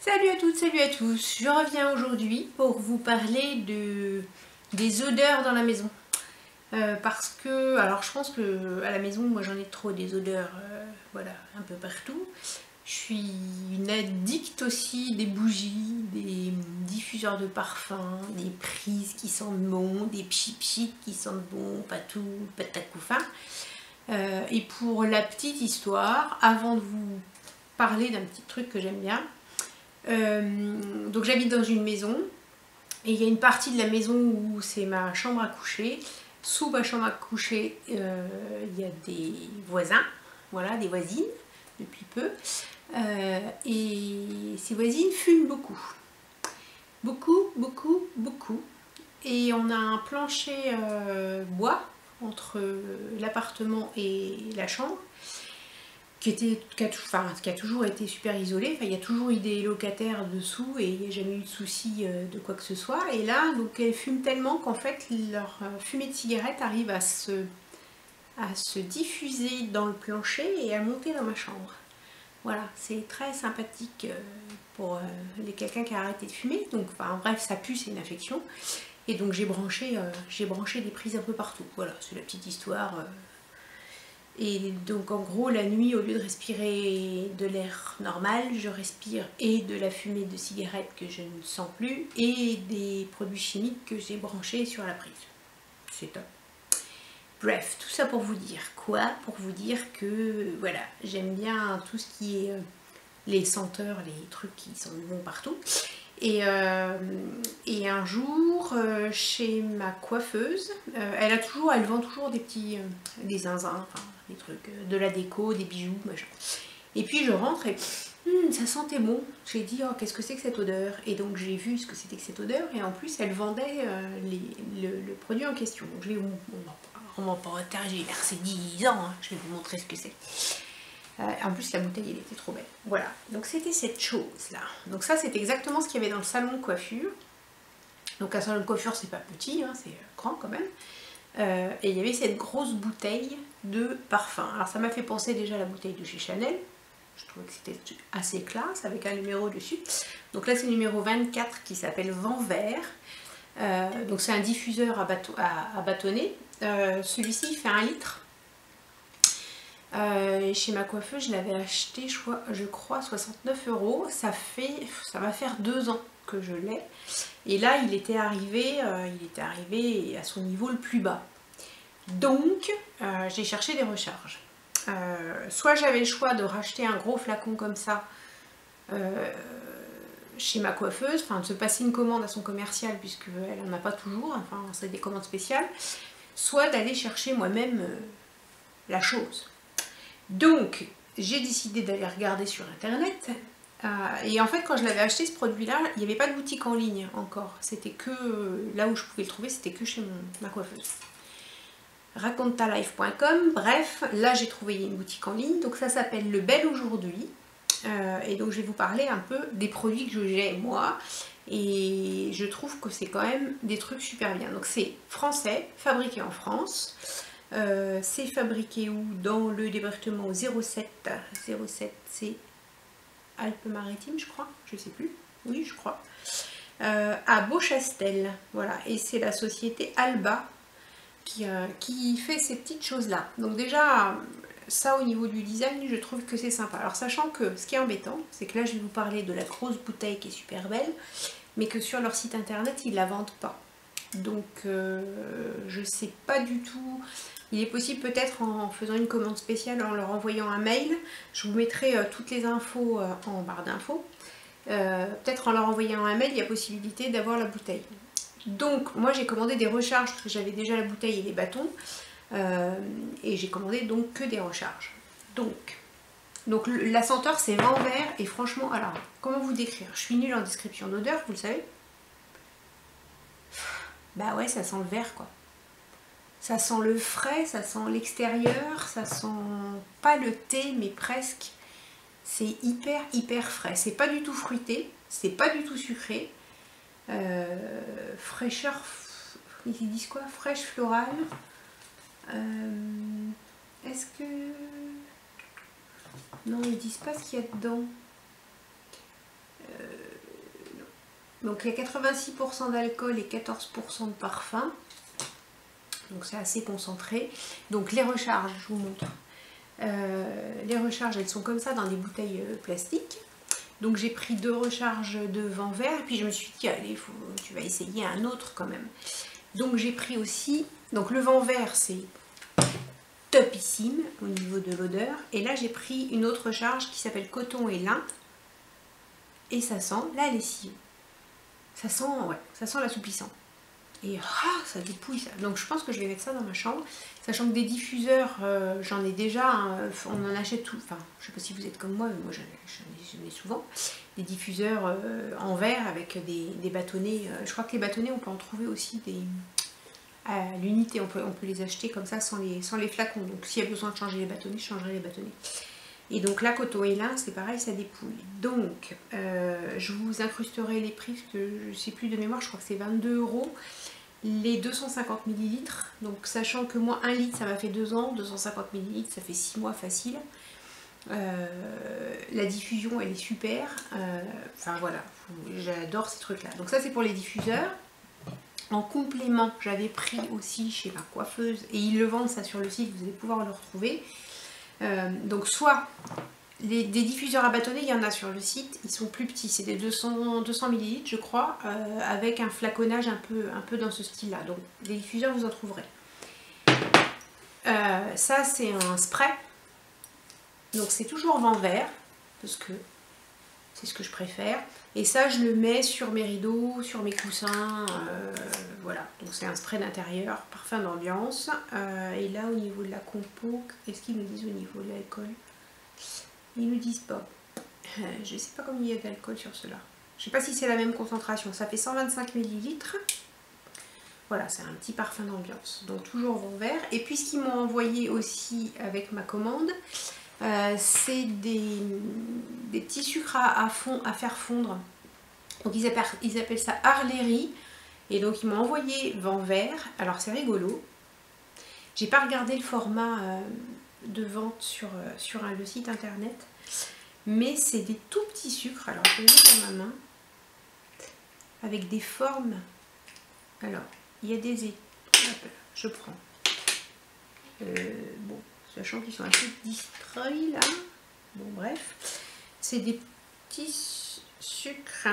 Salut à toutes, salut à tous. Je reviens aujourd'hui pour vous parler des odeurs dans la maison. Parce que, alors je pense que à la maison, moi j'en ai trop des odeurs, voilà, un peu partout. Je suis une addict aussi des bougies, des diffuseurs de parfums, des prises qui sentent bon, des pchit qui sentent bon, patou, patacoufin. Et pour la petite histoire, avant de vous parler d'un petit truc que j'aime bien, donc j'habite dans une maison et il y a une partie de la maison où c'est ma chambre à coucher. Sous ma chambre à coucher, il y a des voisins, voilà, des voisines depuis peu. Et ces voisines fument beaucoup. Beaucoup. Et on a un plancher bois entre l'appartement et la chambre qui a toujours été super isolé. Enfin, il y a toujours eu des locataires dessous et il n'y a jamais eu de souci de quoi que ce soit. Et là, donc, elles fument tellement qu'en fait, leur fumée de cigarette arrive à se diffuser dans le plancher et à monter dans ma chambre. Voilà, c'est très sympathique pour quelqu'un qui a arrêté de fumer. Donc, enfin, bref, ça pue, c'est une infection. Et donc, j'ai branché des prises un peu partout. Voilà, c'est la petite histoire. Et donc en gros la nuit, au lieu de respirer de l'air normal, je respire et de la fumée de cigarette que je ne sens plus et des produits chimiques que j'ai branchés sur la prise. C'est top. Bref, tout ça pour vous dire quoi? Pour vous dire que voilà, j'aime bien tout ce qui est les senteurs, les trucs qui sont bons partout. Et un jour, chez ma coiffeuse, elle vend toujours des zinzins, enfin, des trucs, de la déco, des bijoux, machin. Et puis je rentre et ça sentait bon. J'ai dit, oh, qu'est-ce que c'est que cette odeur? Et donc j'ai vu ce que c'était que cette odeur, et en plus elle vendait le produit en question. Donc je vais on va pas j'ai versé 10 ans, hein. Je vais vous montrer ce que c'est. En plus la bouteille elle était trop belle. Voilà, donc c'était cette chose là. Donc ça c'est exactement ce qu'il y avait dans le salon de coiffure. Donc un salon de coiffure c'est pas petit, hein, c'est grand quand même. Et il y avait cette grosse bouteille de parfum. Alors ça m'a fait penser déjà à la bouteille de chez Chanel. Je trouvais que c'était assez classe avec un numéro dessus. Donc là c'est le numéro 24 qui s'appelle Vent Vert. Donc c'est un diffuseur à bâtonnet. Celui-ci il fait 1 litre. Chez ma coiffeuse, je l'avais acheté, je crois 69 €. Ça va faire 2 ans que je l'ai. Et là, il était arrivé à son niveau le plus bas. Donc, j'ai cherché des recharges. Soit j'avais le choix de racheter un gros flacon comme ça chez ma coiffeuse, enfin de se passer une commande à son commercial puisqu'elle n'en a pas toujours, enfin c'est des commandes spéciales, soit d'aller chercher moi-même la chose. Donc, j'ai décidé d'aller regarder sur internet. Et en fait, quand je l'avais acheté ce produit-là, il n'y avait pas de boutique en ligne encore. C'était que là où je pouvais le trouver, c'était que chez ma coiffeuse. Racontalife.com. Bref, là j'ai trouvé une boutique en ligne. Donc ça s'appelle Le Bel Aujourd'hui. Et donc je vais vous parler un peu des produits que j'ai moi. Et je trouve que c'est quand même des trucs super bien. Donc c'est français, fabriqué en France. C'est fabriqué où? Dans le département 07. 07 c'est Alpes-Maritimes je crois, je sais plus, oui je crois, à Beauchastel, voilà, et c'est la société Alba qui fait ces petites choses là. Donc déjà ça au niveau du design je trouve que c'est sympa. Alors sachant que ce qui est embêtant c'est que là je vais vous parler de la grosse bouteille qui est super belle mais que sur leur site internet ils la vendent pas. Donc je sais pas du tout. Il est possible peut-être en faisant une commande spéciale, en leur envoyant un mail. Je vous mettrai toutes les infos en barre d'infos. Peut-être en leur envoyant un mail, il y a possibilité d'avoir la bouteille. Donc moi j'ai commandé des recharges parce que j'avais déjà la bouteille et les bâtons. Et j'ai commandé donc que des recharges. Donc la senteur c'est Vent Vert et franchement, alors comment vous décrire? Je suis nulle en description d'odeur, vous le savez. Bah ouais, ça sent le vert quoi. Ça sent le frais, ça sent l'extérieur, ça sent pas le thé mais presque. C'est hyper frais. C'est pas du tout fruité, c'est pas du tout sucré. Fraîcheur, ils disent quoi? Fraîche florale. Est-ce que... Non, ils disent pas ce qu'il y a dedans. Donc il y a 86% d'alcool et 14% de parfum. Donc c'est assez concentré. Donc les recharges, je vous montre. Les recharges, elles sont comme ça dans des bouteilles plastiques. Donc j'ai pris 2 recharges de vent vert. Et puis je me suis dit, allez, tu vas essayer un autre quand même. Donc j'ai pris aussi... Donc le vent vert, c'est topissime au niveau de l'odeur. Et là j'ai pris une autre recharge qui s'appelle coton et lin. Et ça sent la lessive. Ça sent, ouais, ça sent l'assouplissant. Et ça dépouille ça. Donc je pense que je vais mettre ça dans ma chambre. Sachant que des diffuseurs, j'en ai déjà, hein, on en achète tout. Enfin, je sais pas si vous êtes comme moi, mais moi j'en ai souvent. Des diffuseurs en verre avec des bâtonnets. Je crois que les bâtonnets, on peut en trouver aussi à l'unité. On peut les acheter comme ça sans les flacons. Donc s'il y a besoin de changer les bâtonnets, je changerai les bâtonnets. Et donc là, coton et lin, c'est pareil, ça dépouille. Donc, je vous incrusterai les prix, parce que je ne sais plus de mémoire, je crois que c'est 22 € les 250 ml. Donc, sachant que moi, 1 litre, ça m'a fait 2 ans, 250 ml, ça fait 6 mois facile. La diffusion, elle est super. Enfin, voilà, j'adore ces trucs-là. Donc, ça, c'est pour les diffuseurs. En complément, j'avais pris aussi chez ma coiffeuse, et ils le vendent, ça, sur le site, vous allez pouvoir le retrouver. Donc soit des diffuseurs à bâtonnets, il y en a sur le site, ils sont plus petits, c'est des 200 ml je crois, avec un flaconnage un peu dans ce style là. Donc les diffuseurs, vous en trouverez. Ça c'est un spray, donc c'est toujours vent vert parce que c'est ce que je préfère, et ça je le mets sur mes rideaux, sur mes coussins, voilà. Donc c'est un spray d'intérieur, parfum d'ambiance. Et là au niveau de la compo, qu'est-ce qu'ils nous disent au niveau de l'alcool? Ils nous disent pas. Je sais pas combien il y a d'alcool sur cela. Je sais pas si c'est la même concentration. Ça fait 125 ml. Voilà, c'est un petit parfum d'ambiance. Donc toujours vent vert. Et puis ce qu'ils m'ont envoyé aussi avec ma commande, c'est des petits sucres à faire fondre. Donc ils appellent ça Arléry. Et donc ils m'ont envoyé vent vert. Alors c'est rigolo. J'ai pas regardé le format de vente sur le site internet. Mais c'est des tout petits sucres. Alors je vais les mettre dans ma main. Avec des formes. Alors, il y a des étoiles. Je prends. Bon, sachant qu'ils sont un peu distraits là. Bon, bref. C'est des petits sucres.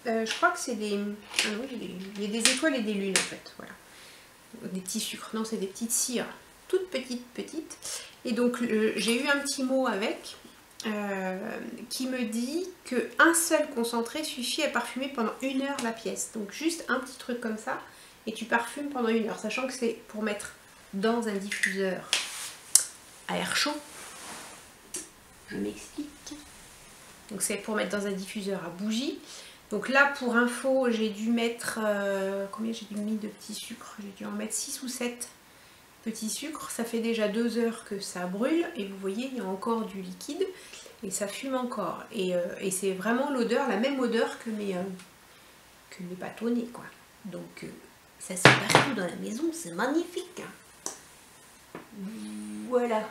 Je crois que c'est des... Ah non, il y a des étoiles et des lunes en fait. Voilà. Des petits sucres. Non, c'est des petites cires. Toutes petites. Et donc, j'ai eu un petit mot avec... qui me dit qu'un seul concentré suffit à parfumer pendant 1 heure la pièce. Donc juste un petit truc comme ça et tu parfumes pendant 1 heure, sachant que c'est pour mettre dans un diffuseur à air chaud. Je m'explique. Donc c'est pour mettre dans un diffuseur à bougie. Donc là pour info j'ai dû mettre combien j'ai dû mettre de petits sucres, j'ai dû en mettre 6 ou 7 petits sucres. Ça fait déjà 2 heures que ça brûle et vous voyez il y a encore du liquide et ça fume encore, et c'est vraiment l'odeur, la même odeur que mes bâtonnets quoi. Donc ça se passe partout dans la maison, c'est magnifique. Voilà.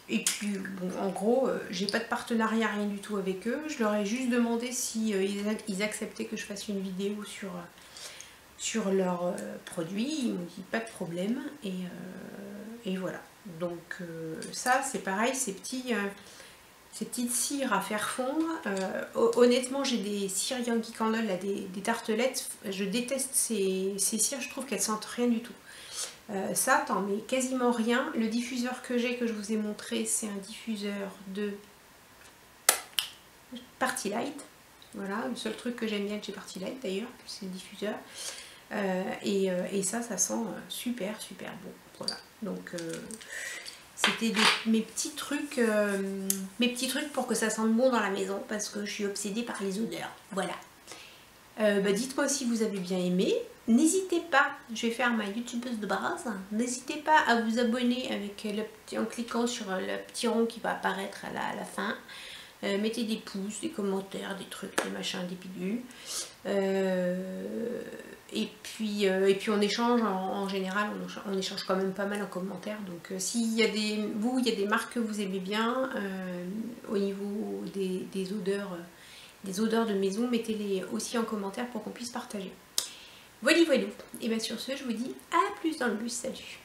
Et puis bon, en gros j'ai pas de partenariat, rien du tout avec eux. Je leur ai juste demandé si ils acceptaient que je fasse une vidéo sur leurs produits. Ils m'ont dit pas de problème, et voilà. Donc ça c'est pareil, ces petites cires à faire fondre. Honnêtement j'ai des cires Yankee Candle, là, des tartelettes. Je déteste ces cires, je trouve qu'elles sentent rien du tout. Ça t'en mets quasiment rien. Le diffuseur que j'ai, que je vous ai montré, c'est un diffuseur de Party Light. Voilà, le seul truc que j'aime bien de chez Party Light d'ailleurs, c'est le diffuseur. Et ça sent super bon. Voilà, donc c'était mes petits trucs pour que ça sente bon dans la maison, parce que je suis obsédée par les odeurs. Voilà. Dites-moi si vous avez bien aimé. N'hésitez pas, je vais faire ma youtubeuse de base, n'hésitez pas à vous abonner en cliquant sur le petit rond qui va apparaître à la fin. Mettez des pouces, des commentaires, des trucs, des machins, des pilules. Et puis on échange en général, on échange quand même pas mal en commentaire. Donc s'il y a des marques que vous aimez bien au niveau des odeurs, des odeurs de maison, mettez-les aussi en commentaire pour qu'on puisse partager. Voilà, voilà. Et bien sur ce, je vous dis à plus dans le bus. Salut!